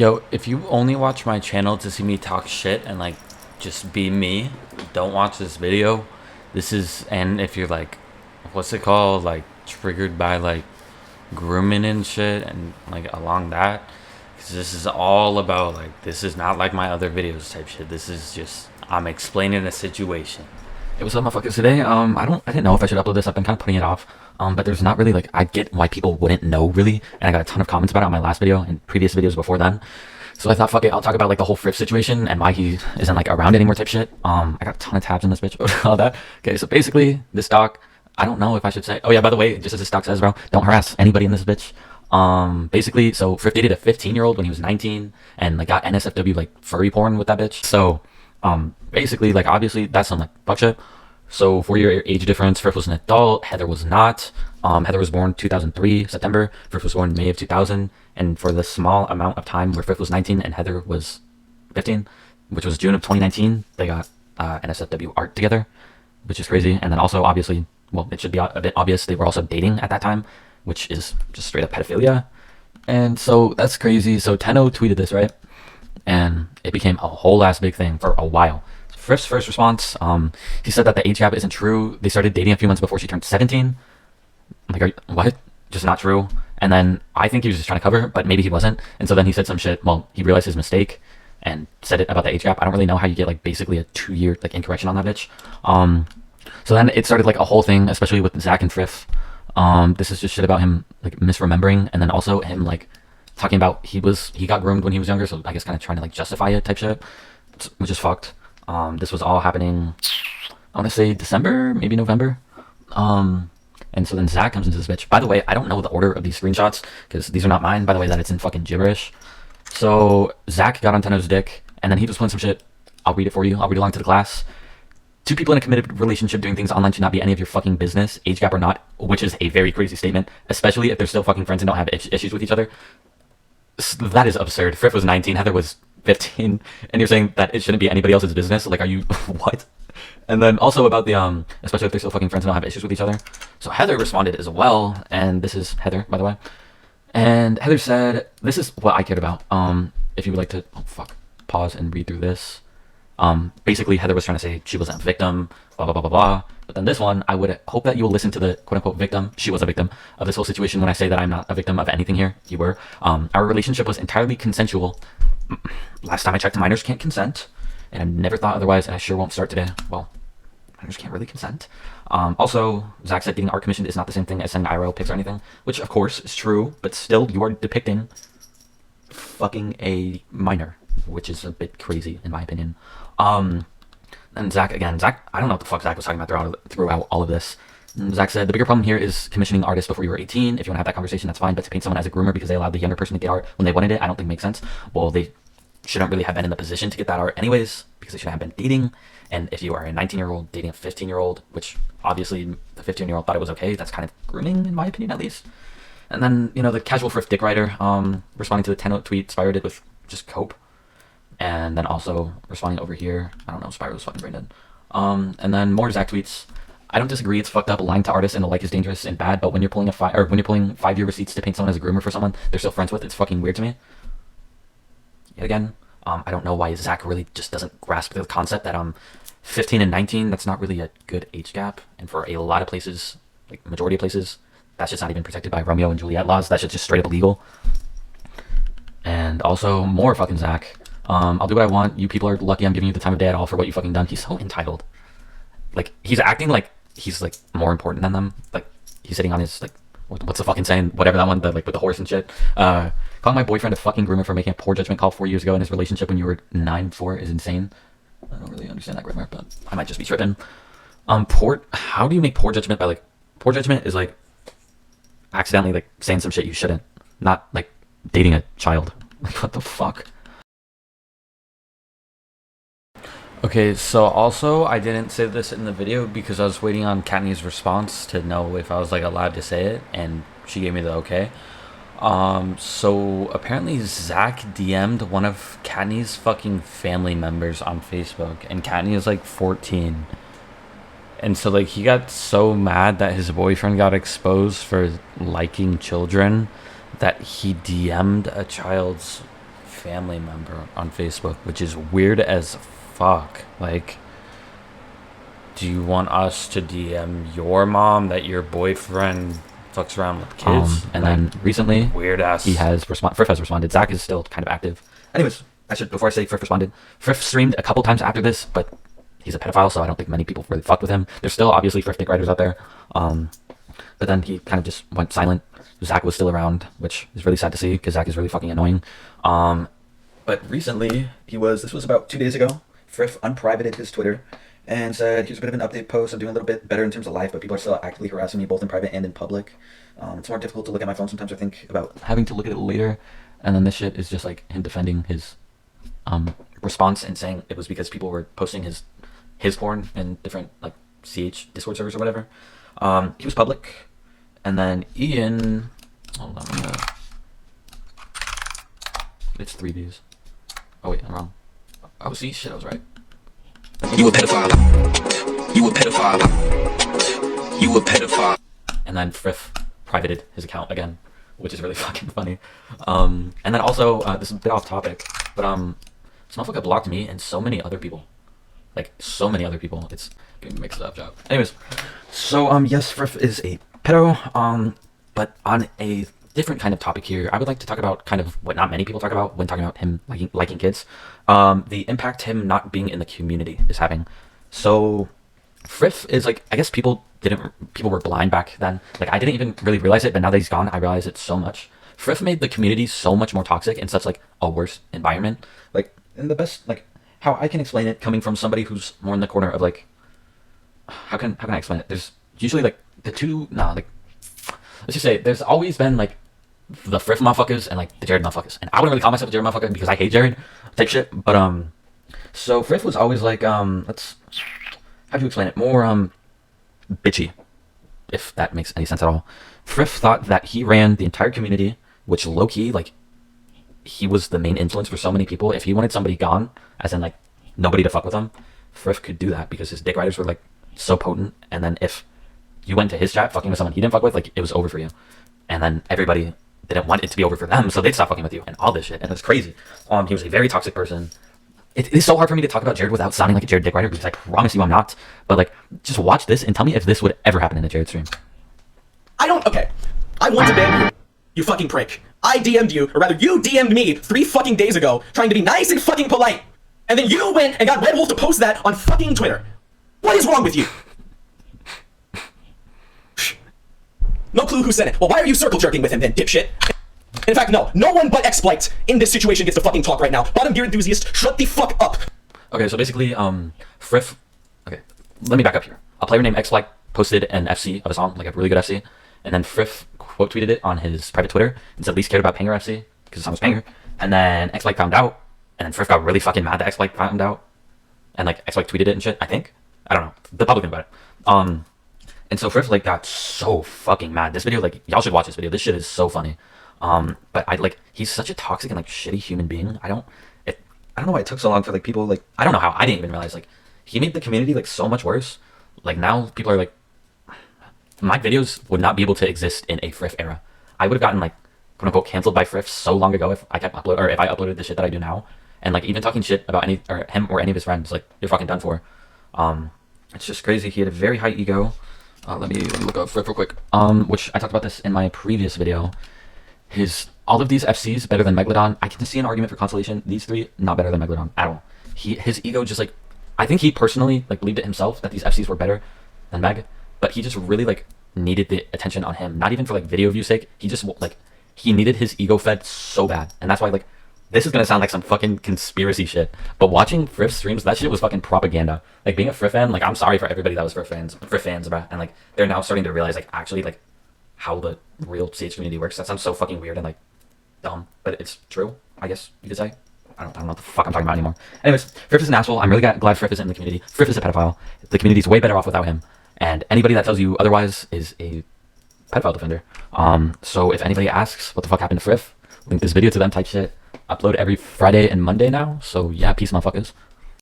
Yo, if you only watch my channel to see me talk shit and like just be me, don't watch this video. And if you're like, what's it called? Like triggered by like grooming and shit and like along that. Cause this is all about like, this is not like my other videos type shit. This is just, I'm explaining a situation. Hey, what's up, motherfuckers? Today, I didn't know if I should upload this. I've been kind of putting it off. But there's not really, like, I get why people wouldn't know, really. And I got a ton of comments about it on my last video and previous videos before then. So I thought, fuck it, I'll talk about, like, the whole Frif situation and why he isn't, like, around anymore type shit. I got a ton of tabs in this bitch about all that. Okay, so basically, this doc, I don't know if I should say, oh yeah, by the way, just as this doc says, bro, don't harass anybody in this bitch. Basically, so Frif dated a 15-year-old when he was 19 and, like, got NSFW, like, furry porn with that bitch. So, basically, like, obviously, that's some, like, fuck shit. So 4-year age difference. Frif was an adult. Heather was not. Heather was born 2003 September. Frif was born May of 2000. And for the small amount of time where Frif was 19 and Heather was 15, which was June of 2019, they got NSFW art together, which is crazy. And then also, obviously, well, it should be a bit obvious, they were also dating at that time, which is just straight up pedophilia. And so that's crazy. So Tenno tweeted this, right? And it became a whole ass big thing for a while. Frif's first response, he said that the age gap isn't true. They started dating a few months before she turned 17. I'm like, what? Just not true. And then I think he was just trying to cover, but maybe he wasn't. And so then he said some shit. Well, he realized his mistake and said it about the age gap. I don't really know how you get like basically a 2-year like incorrection on that bitch. So then it started like a whole thing, especially with Zach and Frif. This is just shit about him like misremembering, and then also him like talking about he got groomed when he was younger, so I guess kind of trying to like justify it type shit, which is fucked. This was all happening, I want to say December, maybe November. And so then Zach comes into this bitch. By the way, I don't know the order of these screenshots because these are not mine. By the way, that it's in fucking gibberish. So Zach got on Tenno's dick, and then he was playing some shit. I'll read it for you. I'll read along to the class. Two people in a committed relationship doing things online should not be any of your fucking business, age gap or not, which is a very crazy statement, especially if they're still fucking friends and don't have issues with each other. That is absurd. Frif was 19, Heather was 15, and you're saying that it shouldn't be anybody else's business? Like, are you what? And then also about the especially if they're still fucking friends and don't have issues with each other. So Heather responded as well, and this is Heather, by the way. And Heather said, this is what I cared about. If you would like to pause and read through this. Basically Heather was trying to say she wasn't a victim, blah blah blah blah blah. But then this one, I would hope that you will listen to the quote unquote victim. She was a victim of this whole situation. When I say that I'm not a victim of anything here, you were. Our relationship was entirely consensual. Last time I checked, minors can't consent, and I never thought otherwise, and I sure won't start today. Well, minors can't really consent. Also, Zach said getting art commissioned is not the same thing as sending IRL pics or anything, which of course is true, but still you are depicting fucking a minor, which is a bit crazy in my opinion. And Zach, I don't know what the fuck Zach was talking about throughout all of this. Zach said, the bigger problem here is commissioning artists before you were 18. If you want to have that conversation, that's fine. But to paint someone as a groomer because they allowed the younger person to get art when they wanted it, I don't think makes sense. Well, they shouldn't really have been in the position to get that art anyways because they shouldn't have been dating. And if you are a 19-year-old dating a 15-year-old, which obviously the 15-year-old thought it was okay, that's kind of grooming in my opinion at least. And then, you know, the casual Frif dick writer responding to the Tenno tweet, Spyro did with just cope. And then also responding over here, I don't know, Spyro was fucking brain dead. And then more Zach tweets. I don't disagree, it's fucked up. Lying to artists and the like is dangerous and bad, but when you're pulling 5-year receipts to paint someone as a groomer for someone they're still friends with, it's fucking weird to me. Yet again, I don't know why Zach really just doesn't grasp the concept that 15 and 19, that's not really a good age gap, and for a lot of places, like majority of places, that's just not even protected by Romeo and Juliet laws. That's just straight up illegal. And also more fucking Zach. I'll do what I want. You people are lucky I'm giving you the time of day at all for what you fucking done. He's so entitled. Like, he's acting like he's like more important than them. Like, he's sitting on his like what's the fucking saying, whatever that one, the like with the horse and shit. Calling my boyfriend a fucking groomer for making a poor judgment call 4 years ago in his relationship when you were 9-4 is insane. I don't really understand that grammar, but I might just be tripping. How do you make poor judgment by like, poor judgment is like accidentally like saying some shit you shouldn't, not like dating a child. Like, what the fuck? Okay, so also I didn't say this in the video because I was waiting on Katney's response to know if I was like allowed to say it, and she gave me the okay. So apparently Zach DM'd one of Katney's fucking family members on Facebook, and Katney is like 14. And so like he got so mad that his boyfriend got exposed for liking children that he DM'd a child's family member on Facebook, which is weird as fuck. Like, do you want us to DM your mom that your boyfriend fucks around with kids? And then recently, weird ass. Frif has responded. Zach is still kind of active. Anyways, before I say Frif responded, Frif streamed a couple times after this, but he's a pedophile, so I don't think many people really fucked with him. There's still obviously Frif dick writers out there. But then he kind of just went silent. Zach was still around, which is really sad to see because Zach is really fucking annoying. But recently, this was about 2 days ago, Frif unprivated his Twitter and said, here's a bit of an update post. I'm doing a little bit better in terms of life, but people are still actively harassing me both in private and in public. It's more difficult to look at my phone sometimes. I think about having to look at it later. And then this shit is just like him defending his response and saying it was because people were posting his porn in different like CH Discord servers or whatever. He was public. And then Ian, hold on, it's 3 Ds. Oh wait, I'm wrong. Oh, see, shit, I was right. You a pedophile. You a pedophile. You a pedophile. And then Frif privated his account again, which is really fucking funny. And then also, this is a bit off topic, but this motherfucker blocked me and so many other people. Like, so many other people. It's getting mixed up, job. Anyways, so, yes, Frif is a pedo, but on a different kind of topic here, I would like to talk about kind of what not many people talk about when talking about him liking kids. The impact him not being in the community is having. So, Frif is like, I guess people were blind back then. Like, I didn't even really realize it, but now that he's gone, I realize it so much. Frif made the community so much more toxic and such like a worse environment. Like, in the best, like, how I can explain it coming from somebody who's more in the corner of like, how can I explain it? There's usually like let's just say there's always been like the Frif motherfuckers and like the Jared motherfuckers. And I wouldn't really call myself a Jared motherfucker because I hate Jared type shit. But so Frif was always like how do you explain it? More bitchy, if that makes any sense at all. Frif thought that he ran the entire community, which low key, like, he was the main influence for so many people. If he wanted somebody gone, as in like nobody to fuck with him, Frif could do that because his dick riders were like so potent. And then if you went to his chat fucking with someone he didn't fuck with, like, it was over for you. And then everybody didn't want it to be over for them, so they'd stop fucking with you and all this shit. And it's crazy. He was a very toxic person. It is so hard for me to talk about Jared without sounding like a Jared dick rider because I promise you I'm not. But like, just watch this and tell me if this would ever happen in a Jared stream. Okay. I want to ban you, you fucking prick. I DM'd you, or rather you DM'd me 3 fucking days ago, trying to be nice and fucking polite. And then you went and got Red Wolf to post that on fucking Twitter. What is wrong with you? No clue who said it. Well, why are you circle jerking with him then, dipshit? In fact, no one but X-Blight in this situation gets to fucking talk right now. Bottom gear enthusiast, shut the fuck up. Okay, so basically, Frif, okay, let me back up here. A player named X-Blight posted an FC of a song, like a really good FC, and then Frif quote tweeted it on his private Twitter and said least cared about Panger FC because the song was Panger. And then X-Blight found out, and then Frif got really fucking mad that X-Blight found out, and like X-Blight tweeted it and shit, I think. I don't know. The public knew about it. And so Frif like got so fucking mad. This video, like, y'all should watch this video. This shit is so funny. But he's such a toxic and like shitty human being. I don't know why it took so long for like people, like, I don't know how I didn't even realize, like, he made the community like so much worse. Like, now people are like, my videos would not be able to exist in a Frif era. I would have gotten like quote unquote canceled by Frif so long ago if I kept if I uploaded the shit that I do now. And like, even talking shit about him or any of his friends, like, you're fucking done for. It's just crazy. He had a very high ego. Let me look up Frif real quick. Which I talked about this in my previous video. All of these FCs better than Megalodon. I can see an argument for consolation. These 3 not better than Megalodon at all. His ego just like, I think he personally like believed it himself that these FCs were better than Meg, but he just really like needed the attention on him. Not even for like video view sake. He just like, he needed his ego fed so bad, and that's why like, this is gonna sound like some fucking conspiracy shit, but watching Frif streams, that shit was fucking propaganda. Like, being a Frif fan, like, I'm sorry for everybody that was Frif fans, about, and like, they're now starting to realize like actually like how the real CH community works. That sounds so fucking weird and like dumb, but it's true, I guess you could say. I don't know what the fuck I'm talking about anymore. Anyways, Frif is an asshole. I'm really glad Frif isn't in the community. Frif is a pedophile. The community's way better off without him, and anybody that tells you otherwise is a pedophile defender. So if anybody asks what the fuck happened to Frif, link this video to them type shit. Upload every Friday and Monday now, so yeah, peace motherfuckers.